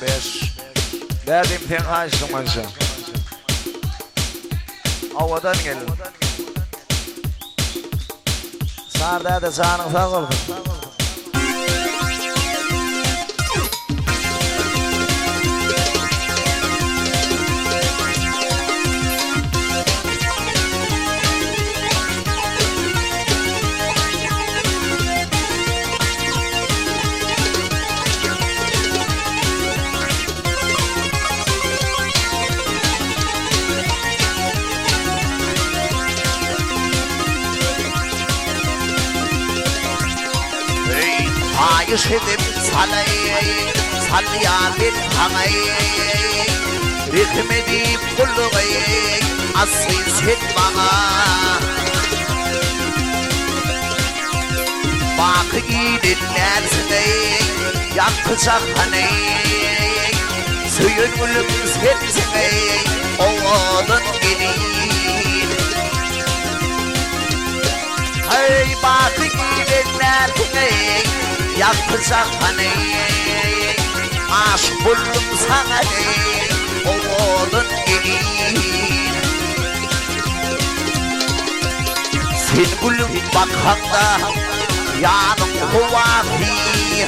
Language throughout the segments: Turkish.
5 Derdim tenhaştım aşağı Havadan gelin Sağda da sağının sağ oldu يشهد صلي صلي على الحمي ركمدي كل غي أصيص هدمها باقي الناس دي يقصحني سيد والمسهد سمي أوضن جديد هاي باقي الناس دي يقصحني عاش بلم سغني أوضن جديد سيد بلم بقهدا يعلم هو في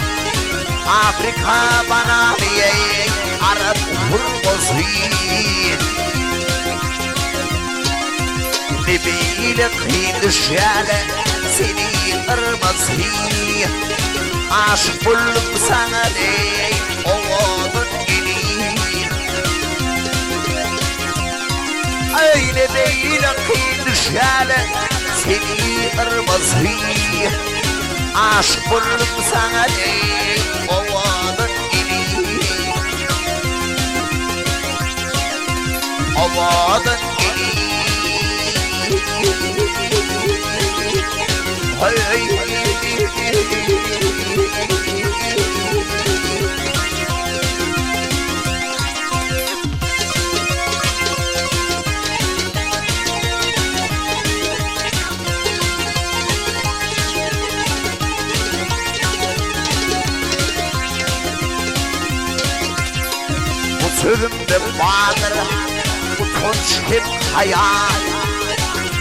أفريقيا بنامي عرب القصير نبي لقيد الشارع سنين المصري عاش كل سنة أوضن جديد أي نبي لقيد الشارع سنين المصري عاش كل سنة أوضن جديد أوضن جديد Sözümde vardır bu tunç hayal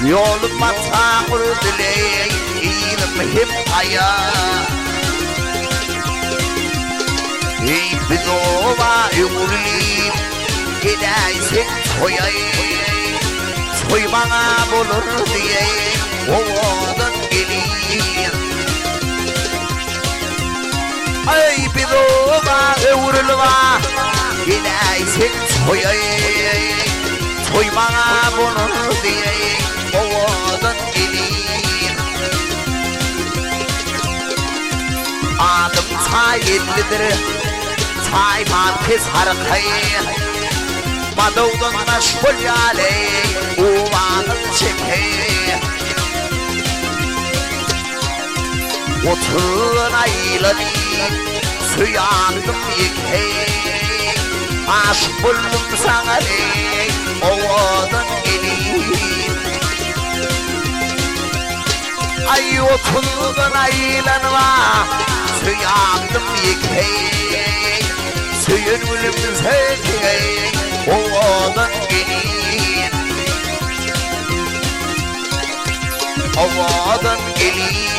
Yoluma tamır dileğin ilim hep hayal Ey bizova yumurliyim gideysin soyayım Soy bana bulur diye oğlan geleyim Ey bizova yumurliyim gideysin soyayım Soy bana bulur diye oğlan geleyim Adım Saidlidir Sayman pis harkayı Madovdan meşgul yale Uvanın çekeyim Otun aylanı Suyandım yıkayım Aşk buldum sana Oğlan geleyim Ay otun aylanma Suyandım yıkayım Suyun ölümün sevdiğim Oğlan geleyim Oğlan geleyim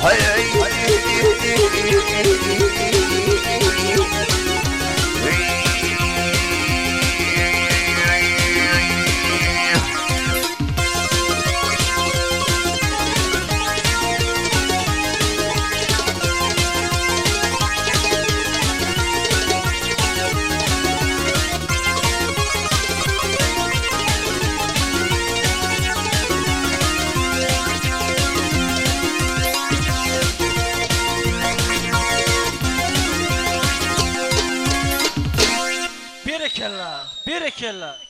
Hay hay Berekella.